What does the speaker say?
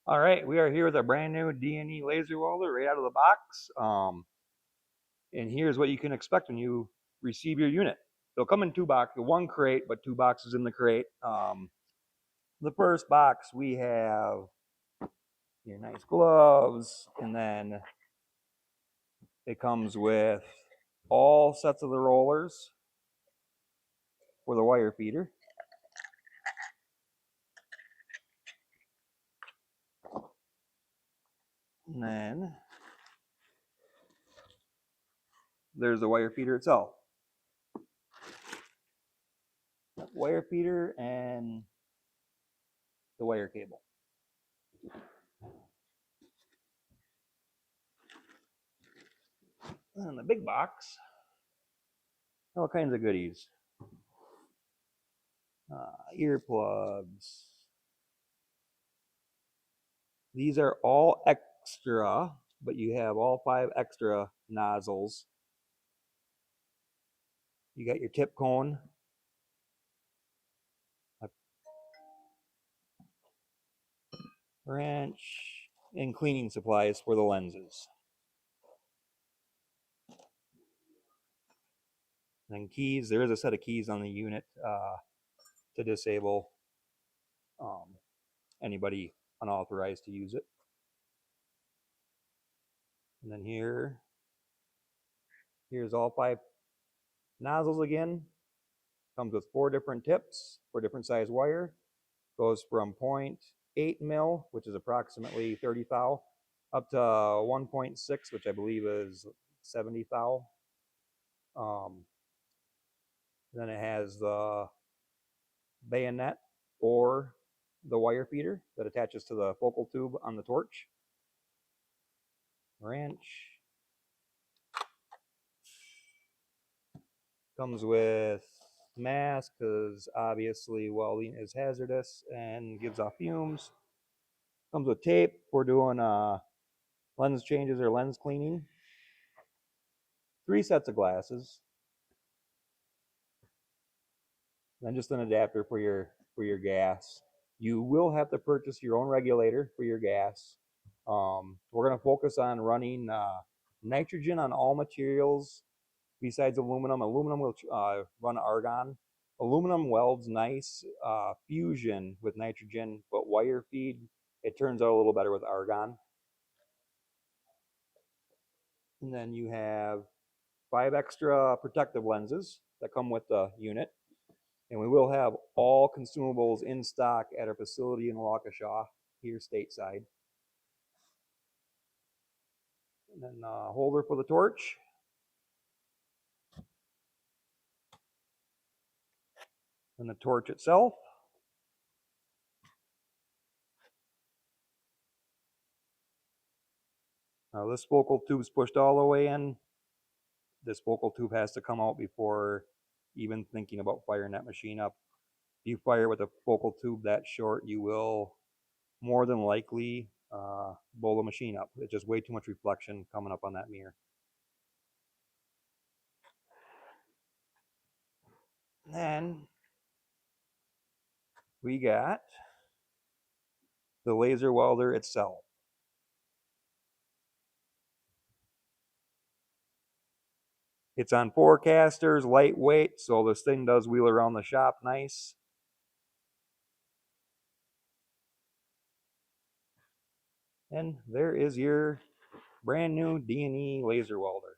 All right, we are here with a brand new DNE laser welder right out of the box. And here's what you can expect when you receive your unit. They'll come in two boxes, one crate, but two boxes in the crate. The first box we have your nice gloves, and then it comes with all sets of the rollers for the wire feeder. And then there's the wire feeder itself. Wire feeder and the wire cable. And the big box, all kinds of goodies. Earplugs. These are all extra, but you have all 5 extra nozzles. You got your tip cone, a wrench, and cleaning supplies for the lenses. And keys. There is a set of keys on the unit to disable anybody unauthorized to use it. And then here's all 5 nozzles again. Comes with 4 different tips, 4 different size wire. Goes from 0.8 mil, which is approximately 30 thou, up to 1.6, which I believe is 70 thou. Then it has the bayonet or the wire feeder that attaches to the focal tube on the torch. Wrench. Comes with mask because obviously welding is hazardous and gives off fumes. Comes with tape for doing lens changes or lens cleaning. 3 sets of glasses. Then just an adapter for your gas. You will have to purchase your own regulator for your gas. We're going to focus on running nitrogen on all materials besides aluminum. Aluminum will run argon. Aluminum welds nice fusion with nitrogen, but wire feed, it turns out a little better with argon. And then you have 5 extra protective lenses that come with the unit. And we will have all consumables in stock at our facility in Waukesha, here stateside. And then a holder for the torch. And the torch itself. Now this focal tube's pushed all the way in. This focal tube has to come out before even thinking about firing that machine up. If you fire with a focal tube that short, you will more than likely blow the machine up. It's just way too much reflection coming up on that mirror. Then we got the laser welder itself. It's on 4 casters, lightweight, so this thing does wheel around the shop nice. And there is your brand new DNE laser welder.